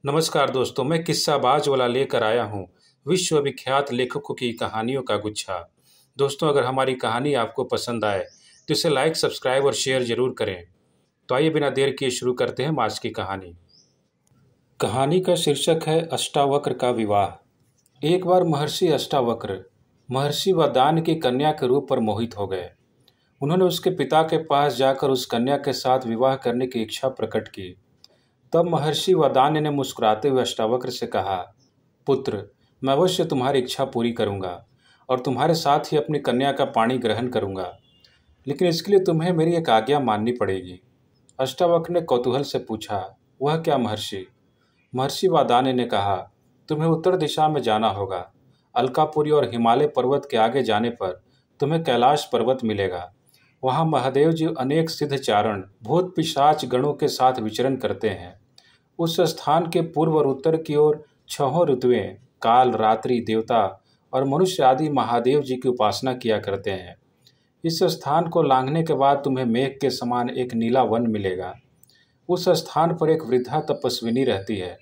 नमस्कार दोस्तों, मैं किस्साबाज वाला लेकर आया हूँ विश्व विख्यात लेखकों की कहानियों का गुच्छा। दोस्तों, अगर हमारी कहानी आपको पसंद आए तो इसे लाइक, सब्सक्राइब और शेयर जरूर करें। तो आइए बिना देर किए शुरू करते हैं आज की कहानी। कहानी का शीर्षक है अष्टावक्र का विवाह। एक बार महर्षि अष्टावक्र महर्षि वरदान की कन्या के रूप पर मोहित हो गए। उन्होंने उसके पिता के पास जाकर उस कन्या के साथ विवाह करने की इच्छा प्रकट की। तब महर्षि वरदान्य ने मुस्कुराते हुए अष्टावक्र से कहा, पुत्र, मैं अवश्य तुम्हारी इच्छा पूरी करूंगा और तुम्हारे साथ ही अपनी कन्या का पाणी ग्रहण करूंगा, लेकिन इसके लिए तुम्हें मेरी एक आज्ञा माननी पड़ेगी। अष्टावक्र ने कौतूहल से पूछा, वह क्या महर्षि? महर्षि वरदान्य ने कहा, तुम्हें उत्तर दिशा में जाना होगा। अलकापुरी और हिमालय पर्वत के आगे जाने पर तुम्हें कैलाश पर्वत मिलेगा। वहाँ महादेव जी अनेक सिद्ध चारण भूत पिशाच गणों के साथ विचरण करते हैं। उस स्थान के पूर्व और उत्तर की ओर छहों ऋतुएं काल, रात्रि, देवता और मनुष्य आदि महादेव जी की उपासना किया करते हैं। इस स्थान को लांघने के बाद तुम्हें मेघ के समान एक नीला वन मिलेगा। उस स्थान पर एक वृद्धा तपस्विनी रहती है।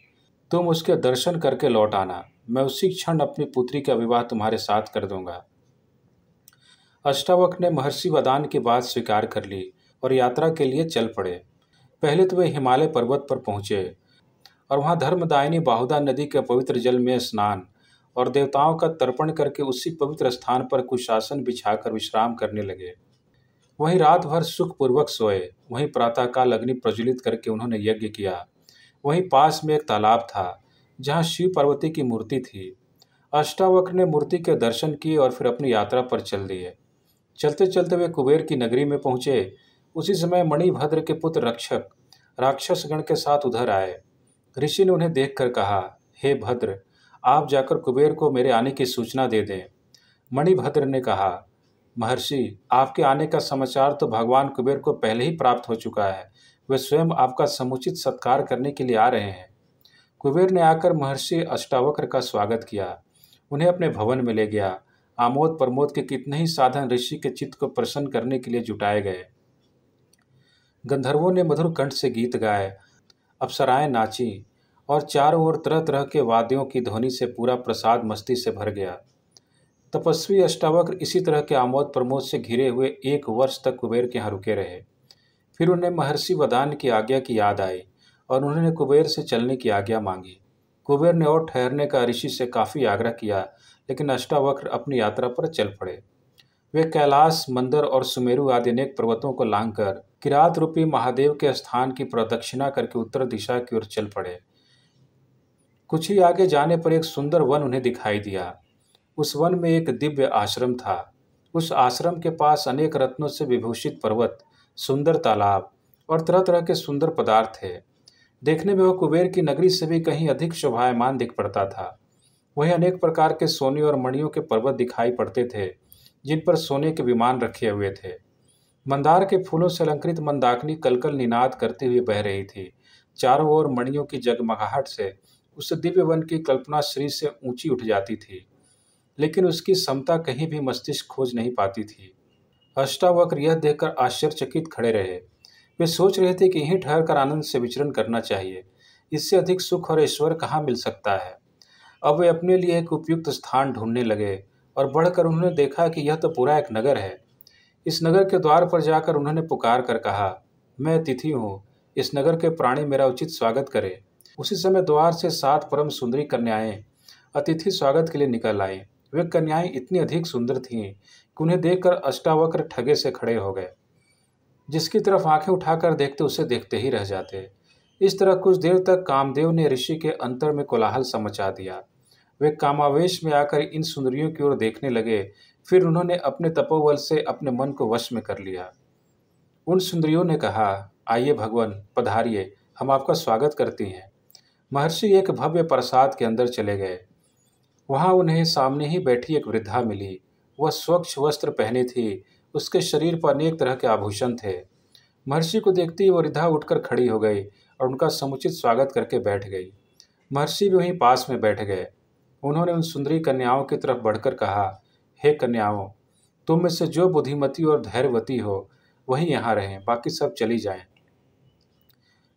तुम उसके दर्शन करके लौट आना। मैं उसी क्षण अपनी पुत्री का विवाह तुम्हारे साथ कर दूंगा। अष्टावक्र ने महर्षि वरदान की बात स्वीकार कर ली और यात्रा के लिए चल पड़े। पहले तो वे हिमालय पर्वत पर पहुंचे और वहां धर्मदायिनी बाहुदा नदी के पवित्र जल में स्नान और देवताओं का तर्पण करके उसी पवित्र स्थान पर कुशासन बिछाकर विश्राम करने लगे। वहीं रात भर सुखपूर्वक सोए। वहीं प्रातःकाल अग्नि प्रज्वलित करके उन्होंने यज्ञ किया। वहीं पास में एक तालाब था जहाँ शिव पार्वती की मूर्ति थी। अष्टावक्र ने मूर्ति के दर्शन किए और फिर अपनी यात्रा पर चल दिए। चलते चलते वे कुबेर की नगरी में पहुंचे। उसी समय मणिभद्र के पुत्र रक्षक राक्षस गण के साथ उधर आए। ऋषि ने उन्हें देखकर कहा, हे भद्र, आप जाकर कुबेर को मेरे आने की सूचना दे दें। मणिभद्र ने कहा, महर्षि, आपके आने का समाचार तो भगवान कुबेर को पहले ही प्राप्त हो चुका है। वे स्वयं आपका समुचित सत्कार करने के लिए आ रहे हैं। कुबेर ने आकर महर्षि अष्टावक्र का स्वागत किया, उन्हें अपने भवन में ले गया। आमोद प्रमोद के कितने ही साधन ऋषि के चित्त को प्रसन्न करने के लिए जुटाए गए। गंधर्वों ने मधुर कंठ से गीत गाए, अप्सराएं नाची और चारों ओर तरह तरह के वाद्यों की ध्वनि से पूरा प्रसाद मस्ती से भर गया। तपस्वी अष्टावक्र इसी तरह के आमोद प्रमोद से घिरे हुए 1 वर्ष तक कुबेर के यहाँ रुके रहे। फिर उन्हें महर्षि वरदान्य की आज्ञा की याद आई और उन्होंने कुबेर से चलने की आज्ञा मांगी। कुबेर ने और ठहरने का ऋषि से काफी आग्रह किया, लेकिन अष्टावक्र अपनी यात्रा पर चल पड़े। वे कैलाश, मंदर और सुमेरु आदि अनेक पर्वतों को लांघकर किरात रूपी महादेव के स्थान की प्रदक्षिणा करके उत्तर दिशा की ओर चल पड़े। कुछ ही आगे जाने पर एक सुंदर वन उन्हें दिखाई दिया। उस वन में एक दिव्य आश्रम था। उस आश्रम के पास अनेक रत्नों से विभूषित पर्वत, सुंदर तालाब और तरह तरह के सुंदर पदार्थ थे। देखने में वह कुबेर की नगरी से भी कहीं अधिक शोभायमान दिख पड़ता था। वहीं अनेक प्रकार के सोने और मणियों के पर्वत दिखाई पड़ते थे, जिन पर सोने के विमान रखे हुए थे। मंदार के फूलों से अलंकृत मंदाकिनी कलकल निनाद करती हुई बह रही थी। चारों ओर मणियों की जगमगाहट से उस दिव्य वन की कल्पना श्री से ऊंची उठ जाती थी, लेकिन उसकी समता कहीं भी मस्तिष्क खोज नहीं पाती थी। अष्टावक्र यह देखकर आश्चर्यचकित खड़े रहे। वे सोच रहे थे कि यहीं ठहरकर आनंद से विचरण करना चाहिए। इससे अधिक सुख और ऐश्वर्य कहाँ मिल सकता है। अब वे अपने लिए एक उपयुक्त स्थान ढूंढने लगे और बढ़कर उन्होंने देखा कि यह तो पूरा एक नगर है। इस नगर के द्वार पर जाकर उन्होंने पुकार कर कहा, मैं अतिथि हूँ, इस नगर के प्राणी मेरा उचित स्वागत करें। उसी समय द्वार से 7 परम सुंदरी कन्याएं अतिथि स्वागत के लिए निकल आई। वे कन्याएं इतनी अधिक सुंदर थीं कि उन्हें देखकर अष्टावक्र ठगे से खड़े हो गए। जिसकी तरफ आंखें उठाकर देखते उसे देखते ही रह जाते। इस तरह कुछ देर तक कामदेव ने ऋषि के अंतर में कोलाहल सा मचा दिया। वे कामावेश में आकर इन सुंदरियों की ओर देखने लगे। फिर उन्होंने अपने तपोबल से अपने मन को वश में कर लिया। उन सुंदरियों ने कहा, आइए भगवान, पधारिए, हम आपका स्वागत करती हैं। महर्षि एक भव्य प्रासाद के अंदर चले गए। वहां उन्हें सामने ही बैठी एक वृद्धा मिली। वह स्वच्छ वस्त्र पहने थी। उसके शरीर पर अनेक तरह के आभूषण थे। महर्षि को देखते ही वृद्धा उठकर खड़ी हो गई और उनका समुचित स्वागत करके बैठ गई। महर्षि भी वहीं पास में बैठ गए। उन्होंने उन सुंदरी कन्याओं की तरफ बढ़कर कहा, हे कन्याओं, तुम में से जो बुद्धिमती और धैर्यवती हो वही यहाँ रहें, बाकी सब चली जाएं।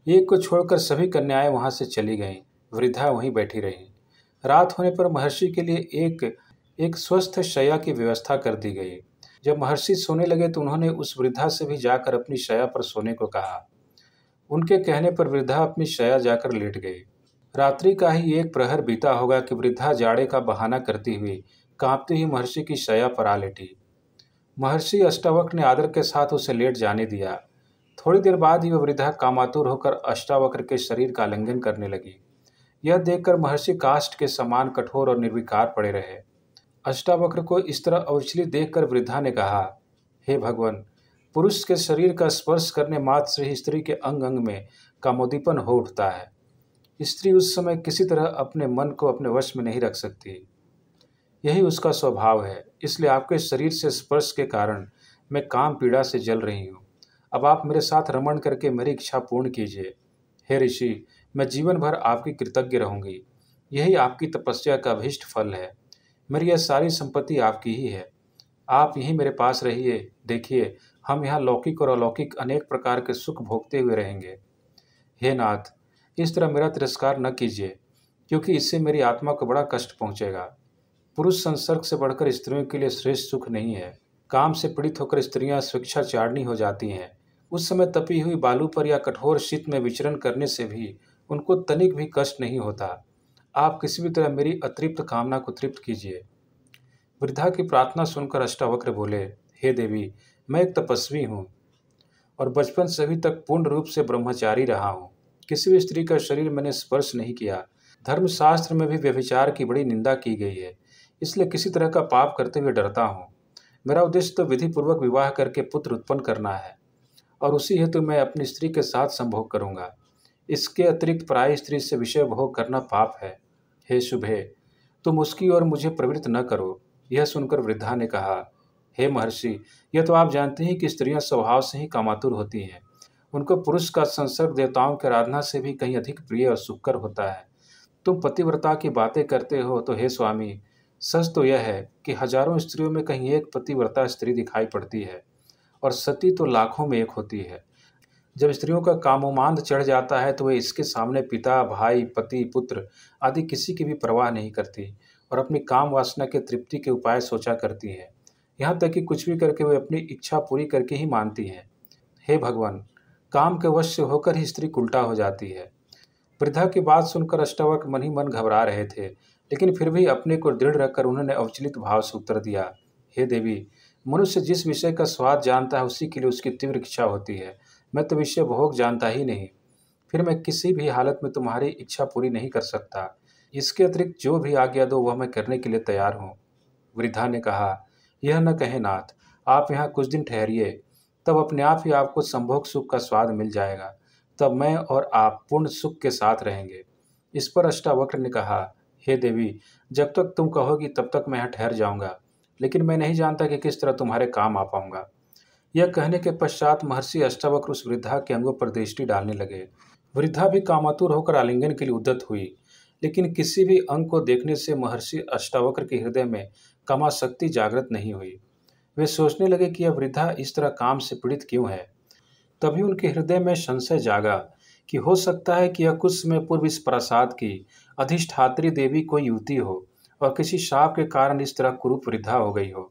एक को छोड़कर सभी कन्याएं वहां से चली गईं। वृद्धा वहीं बैठी रही। रात होने पर महर्षि के लिए एक एक स्वस्थ शैया की व्यवस्था कर दी गई। जब महर्षि सोने लगे तो उन्होंने उस वृद्धा से भी जाकर अपनी शैया पर सोने को कहा। उनके कहने पर वृद्धा अपनी शैया जाकर लेट गई। रात्रि का ही एक प्रहर बीता होगा कि वृद्धा जाड़े का बहाना करती हुई कांपती हुई महर्षि की शैया पर आ लेटी। महर्षि अष्टावक्र ने आदर के साथ उसे लेट जाने दिया। थोड़ी देर बाद ही वह वृद्धा कामातुर होकर अष्टावक्र के शरीर का आलिंगन करने लगी। यह देखकर महर्षि काष्ठ के समान कठोर और निर्विकार पड़े रहे। अष्टावक्र को इस तरह अविचलित देखकर वृद्धा ने कहा, हे भगवान, पुरुष के शरीर का स्पर्श करने मात्र से ही स्त्री के अंग अंग में कामोदीपन हो उठता है। स्त्री उस समय किसी तरह अपने मन को अपने वश में नहीं रख सकती। यही उसका स्वभाव है। इसलिए आपके शरीर से स्पर्श के कारण मैं काम पीड़ा से जल रही हूँ। अब आप मेरे साथ रमण करके मेरी इच्छा पूर्ण कीजिए। हे ऋषि, मैं जीवन भर आपकी कृतज्ञ रहूंगी। यही आपकी तपस्या का अभीष्ट फल है। मेरी यह सारी संपत्ति आपकी ही है। आप यहीं मेरे पास रहिए। देखिए, हम यहाँ लौकिक और अलौकिक अनेक प्रकार के सुख भोगते हुए रहेंगे। हे नाथ, इस तरह मेरा तिरस्कार न कीजिए, क्योंकि इससे मेरी आत्मा को बड़ा कष्ट पहुँचेगा। पुरुष संसर्ग से बढ़कर स्त्रियों के लिए श्रेष्ठ सुख नहीं है। काम से पीड़ित होकर स्त्रियां स्वेच्छाचारिणी हो जाती हैं। उस समय तपी हुई बालू पर या कठोर शीत में विचरण करने से भी उनको तनिक भी कष्ट नहीं होता। आप किसी भी तरह मेरी अतृप्त कामना को तृप्त कीजिए। वृद्धा की प्रार्थना सुनकर अष्टावक्र बोले, हे देवी, मैं एक तपस्वी हूँ और बचपन से अभी तक पूर्ण रूप से ब्रह्मचारी रहा हूँ। किसी भी स्त्री का शरीर मैंने स्पर्श नहीं किया। धर्मशास्त्र में भी व्यभिचार की बड़ी निंदा की गई है। इसलिए किसी तरह का पाप करते हुए डरता हूँ। मेरा उद्देश्य तो विधि पूर्वक विवाह करके पुत्र उत्पन्न करना है और उसी हेतु मैं अपनी स्त्री के साथ संभोग करूंगा। इसके अतिरिक्त पराई स्त्री से विषय भोग करना पाप है। हे शुभे, तुम उसकी ओर मुझे प्रवृत्त न करो। यह सुनकर वृद्धा ने कहा, हे महर्षि, यह तो आप जानते हैं कि स्त्रियां स्वभाव से ही कामातुर होती हैं। उनको पुरुष का संसर्ग देवताओं की आराधना से भी कहीं अधिक प्रिय और सुखकर होता है। तुम पतिव्रता की बातें करते हो तो हे स्वामी, सच तो यह है कि हजारों स्त्रियों में कहीं एक पतिव्रता स्त्री दिखाई पड़ती है और सती तो लाखों में एक होती है। जब स्त्रियों का कामोमांध चढ़ जाता है तो वे इसके सामने पिता, भाई, पति, पुत्र आदि किसी की भी परवाह नहीं करती और अपनी काम वासना के तृप्ति के उपाय सोचा करती हैं। यहाँ तक कि कुछ भी करके वे अपनी इच्छा पूरी करके ही मानती हैं। हे भगवान, काम के वश से होकर ही स्त्री उल्टा हो जाती है। वृद्धा की बात सुनकर अष्टावक्र मन ही मन घबरा रहे थे, लेकिन फिर भी अपने को दृढ़ रखकर उन्होंने अविचलित भाव से उत्तर दिया, हे देवी, मनुष्य जिस विषय का स्वाद जानता है उसी के लिए उसकी तीव्र इच्छा होती है। मैं तो विषय भोग जानता ही नहीं, फिर मैं किसी भी हालत में तुम्हारी इच्छा पूरी नहीं कर सकता। इसके अतिरिक्त जो भी आज्ञा दो वह मैं करने के लिए तैयार हूँ। वृद्धा ने कहा, यह न कहे नाथ, आप यहाँ कुछ दिन ठहरिए, तब अपने आप ही आपको संभोग सुख का स्वाद मिल जाएगा। तब मैं और आप पूर्ण सुख के साथ रहेंगे। इस पर अष्टावक्र ने कहा, हे देवी, जब तक तुम कहोगी तब तक मैं यहाँ ठहर जाऊंगा, लेकिन मैं नहीं जानता कि किस तरह तुम्हारे काम आ पाऊंगा। यह कहने के पश्चात महर्षि अष्टावक्र उस वृद्धा के अंगों पर दृष्टि डालने लगे। वृद्धा भी कामातुर होकर आलिंगन के लिए उद्यत हुई, लेकिन किसी भी अंग को देखने से महर्षि अष्टावक्र के हृदय में कामासक्ति जागृत नहीं हुई। वे सोचने लगे कि यह वृद्धा इस तरह काम से पीड़ित क्यों है। तभी उनके हृदय में संशय जागा कि हो सकता है कि यह कुछ समय पूर्व इस प्रासाद की अधिष्ठात्री देवी कोई युवती हो और किसी शाप के कारण इस तरह कुरूप वृद्धा हो गई हो।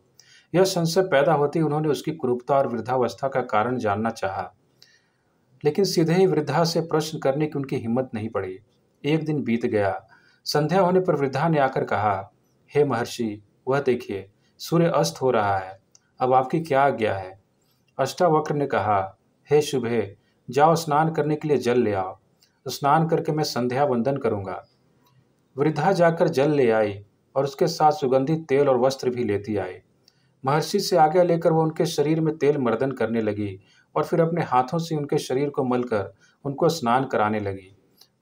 यह संशय पैदा होते ही उन्होंने उसकी कुरूपता और वृद्धावस्था का कारण जानना चाहा, लेकिन सीधे ही वृद्धा से प्रश्न करने की उनकी हिम्मत नहीं पड़ी। एक दिन बीत गया। संध्या होने पर वृद्धा ने आकर कहा, हे महर्षि, वह देखिए, सूर्य अस्त हो रहा है। अब आपकी क्या आज्ञा है। अष्टावक्र ने कहा, हे शुभे, जाओ स्नान करने के लिए जल ले आओ। स्नान करके मैं संध्या वंदन करूंगा। वृद्धा जाकर जल ले आई और उसके साथ सुगंधित तेल और वस्त्र भी लेती आई। महर्षि से आज्ञा लेकर वह उनके शरीर में तेल मर्दन करने लगी और फिर अपने हाथों से उनके शरीर को मलकर उनको स्नान कराने लगी।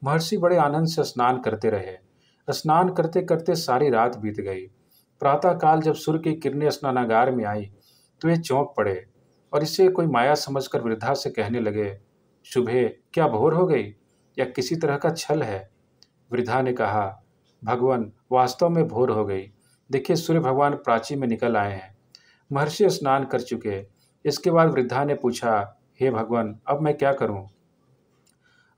महर्षि बड़े आनंद से स्नान करते रहे। स्नान करते करते सारी रात बीत गई। प्रातःकाल जब सूर्य की किरणें स्नानागार में आई तो वे चौंक पड़े और इसे कोई माया समझकर वृद्धा से कहने लगे, शुभे, क्या भोर हो गई या किसी तरह का छल है। वृद्धा ने कहा, भगवान, वास्तव में भोर हो गई। देखिए, सूर्य भगवान प्राची में निकल आए हैं। महर्षि स्नान कर चुके। इसके बाद वृद्धा ने पूछा, हे भगवान, अब मैं क्या करूं।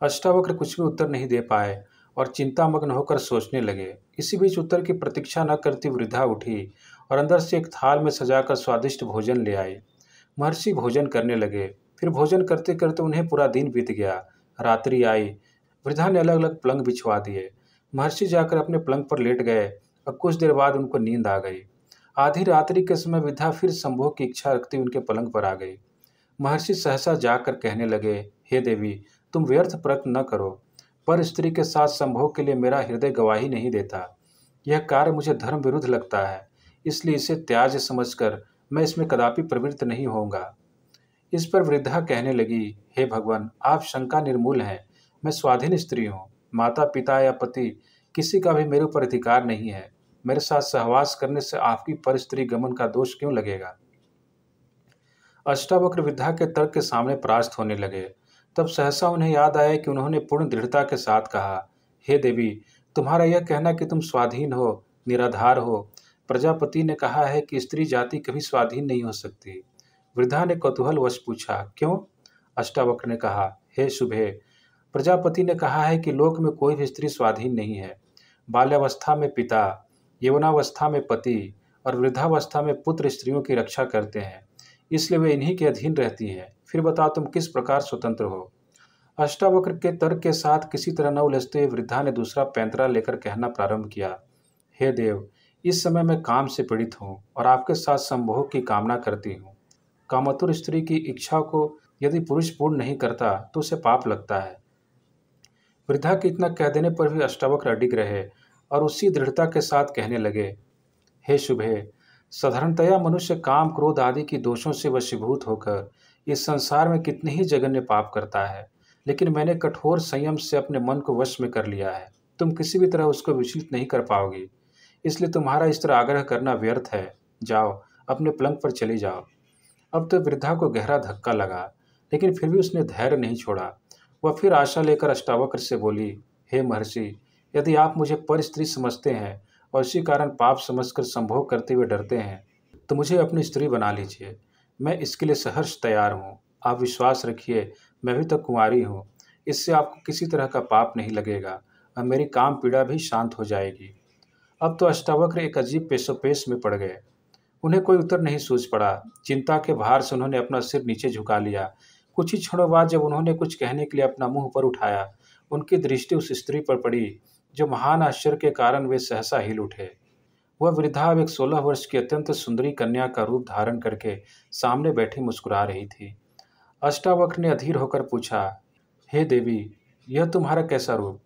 अष्टावक्र कुछ भी उत्तर नहीं दे पाए और चिंतामग्न होकर सोचने लगे। इसी बीच उत्तर की प्रतीक्षा न करती वृद्धा उठी और अंदर से एक थाल में सजाकर स्वादिष्ट भोजन ले आई। महर्षि भोजन करने लगे। फिर भोजन करते करते उन्हें पूरा दिन बीत गया। रात्रि आई। वृद्धा ने अलग अलग पलंग बिछवा दिए। महर्षि जाकर अपने पलंग पर लेट गए और कुछ देर बाद उनको नींद आ गई। आधी रात्रि के समय वृद्धा फिर संभोग की इच्छा रखती उनके पलंग पर आ गई। महर्षि सहसा जाकर कहने लगे, हे देवी, तुम व्यर्थ प्रयत्न न करो। पर स्त्री के साथ संभोग के लिए मेरा हृदय गवाही नहीं देता। यह कार्य मुझे धर्म विरुद्ध लगता है, इसलिए इसे त्याज्य समझकर मैं इसमें कदापि प्रवृत्त नहीं होऊंगा। इस पर वृद्धा कहने लगी, हे भगवान, आप शंका निर्मूल हैं। मैं स्वाधीन स्त्री हूँ। माता पिता या पति किसी का भी मेरे ऊपर अधिकार नहीं है। मेरे साथ सहवास करने से आपकी पर स्त्री गमन का दोष क्यों लगेगा? अष्टावक्र वृद्धा के तर्क के सामने परास्त होने लगे। तब सहसा उन्हें याद आया कि उन्होंने पूर्ण दृढ़ता के साथ कहा, हे देवी, तुम्हारा यह कहना कि तुम स्वाधीन हो, निराधार हो। प्रजापति ने कहा है कि स्त्री जाति कभी स्वाधीन नहीं हो सकती। वृद्धा ने कौतूहलवश पूछा, क्यों? अष्टावक्र ने कहा, हे शुभे, प्रजापति ने कहा है कि लोक में कोई भी स्त्री स्वाधीन नहीं है। बाल्यावस्था में पिता, यौवनावस्था में पति और वृद्धावस्था में पुत्र स्त्रियों की रक्षा करते हैं, इसलिए वे इन्हीं के अधीन रहती हैं। फिर बताओ तुम किस प्रकार स्वतंत्र हो? अष्टावक्र के तर्क के साथ किसी तरह न उलझते हुए वृद्धा ने दूसरा पैंतरा लेकर कहना प्रारंभ किया, हे देव, इस समय मैं काम से पीड़ित हूँ और आपके साथ संभोग की कामना करती हूँ। कामतुर स्त्री की इच्छा को यदि पुरुष पूर्ण नहीं करता तो उसे पाप लगता है। वृद्धा के इतना कह देने पर भी अष्टावक्र अडिग रहे और उसी दृढ़ता के साथ कहने लगे, हे शुभे, साधारणतया मनुष्य काम क्रोध आदि की दोषों से वशीभूत होकर इस संसार में कितने ही जघन्य पाप करता है, लेकिन मैंने कठोर संयम से अपने मन को वश में कर लिया है। तुम किसी भी तरह उसको विचलित नहीं कर पाओगी, इसलिए तुम्हारा इस तरह आग्रह करना व्यर्थ है। जाओ, अपने पलंग पर चली जाओ। अब तो वृद्धा को गहरा धक्का लगा, लेकिन फिर भी उसने धैर्य नहीं छोड़ा। वह फिर आशा लेकर अष्टावक्र से बोली, हे महर्षि, यदि आप मुझे पर स्त्री समझते हैं और इसी कारण पाप समझकर संभोग करते हुए डरते हैं, तो मुझे अपनी स्त्री बना लीजिए। मैं इसके लिए सहर्ष तैयार हूँ। आप विश्वास रखिए, मैं भी तो कुंवारी हूँ। इससे आपको किसी तरह का पाप नहीं लगेगा और मेरी काम पीड़ा भी शांत हो जाएगी। अब तो अष्टावक्र एक अजीब पेशोपेश में पड़ गए। उन्हें कोई उत्तर नहीं सूझ पड़ा। चिंता के भार से उन्होंने अपना सिर नीचे झुका लिया। कुछ ही क्षणों बाद जब उन्होंने कुछ कहने के लिए अपना मुंह ऊपर उठाया, उनकी दृष्टि उस स्त्री पर पड़ी जो महान आश्चर्य के कारण वे सहसा हिल उठे। वह वृद्धा अब एक 16 वर्ष की अत्यंत सुंदरी कन्या का रूप धारण करके सामने बैठी मुस्कुरा रही थी। अष्टावक्र ने अधीर होकर पूछा, हे देवी, यह तुम्हारा कैसा रूप?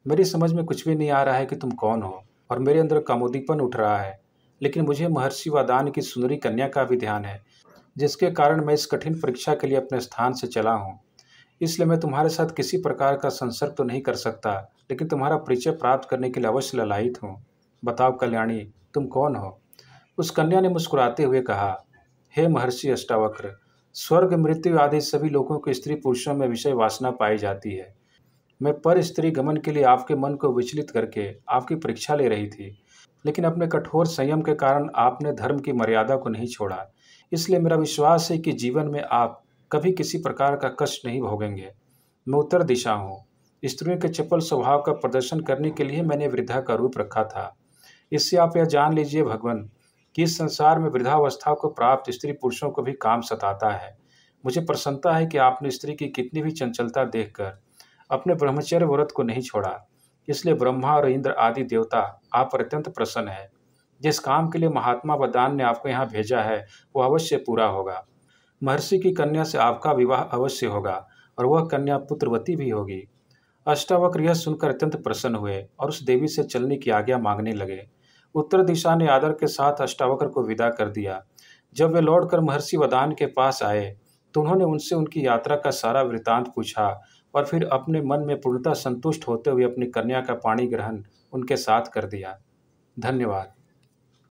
मेरी समझ में कुछ भी नहीं आ रहा है कि तुम कौन हो और मेरे अंदर कामोदीपन उठ रहा है, लेकिन मुझे महर्षि वादान की सुंदरी कन्या का भी ध्यान है, जिसके कारण मैं इस कठिन परीक्षा के लिए अपने स्थान से चला हूँ। इसलिए मैं तुम्हारे साथ किसी प्रकार का संसर्ग तो नहीं कर सकता, लेकिन तुम्हारा परिचय प्राप्त करने के लिए अवश्य ललायित हूँ। बताओ कल्याणी, तुम कौन हो? उस कन्या ने मुस्कुराते हुए कहा, हे महर्षि अष्टावक्र, स्वर्ग मृत्यु आदि सभी लोगों के स्त्री पुरुषों में विषय वासना पाई जाती है। मैं पर स्त्री गमन के लिए आपके मन को विचलित करके आपकी परीक्षा ले रही थी, लेकिन अपने कठोर संयम के कारण आपने धर्म की मर्यादा को नहीं छोड़ा। इसलिए मेरा विश्वास है कि जीवन में आप कभी किसी प्रकार का कष्ट नहीं भोगेंगे। मैं उत्तर दिशा हूँ। स्त्रियों के चपल स्वभाव का प्रदर्शन करने के लिए मैंने वृद्धा का रूप रखा था। इससे आप यह जान लीजिए भगवान कि इस संसार में वृद्धावस्था को प्राप्त स्त्री पुरुषों को भी काम सताता है। मुझे प्रसन्नता है कि आपने स्त्री की कितनी भी चंचलता देखकर अपने ब्रह्मचर्य व्रत को नहीं छोड़ा। इसलिए ब्रह्मा और इंद्र आदि देवता आप पर अत्यंत प्रसन्न है। जिस काम के लिए महात्मा वदान ने आपको यहाँ भेजा है वो अवश्य पूरा होगा। महर्षि की कन्या से आपका विवाह अवश्य होगा और वह कन्या पुत्रवती भी होगी। अष्टावक्र यह सुनकर अत्यंत प्रसन्न हुए और उस देवी से चलने की आज्ञा मांगने लगे। उत्तर दिशा ने आदर के साथ अष्टावक्र को विदा कर दिया। जब वे लौटकर महर्षि वदान के पास आए तो उन्होंने उनसे उनकी यात्रा का सारा वृतांत पूछा और फिर अपने मन में पूर्णतः संतुष्ट होते हुए अपनी कन्या का पाणी ग्रहण उनके साथ कर दिया। धन्यवाद।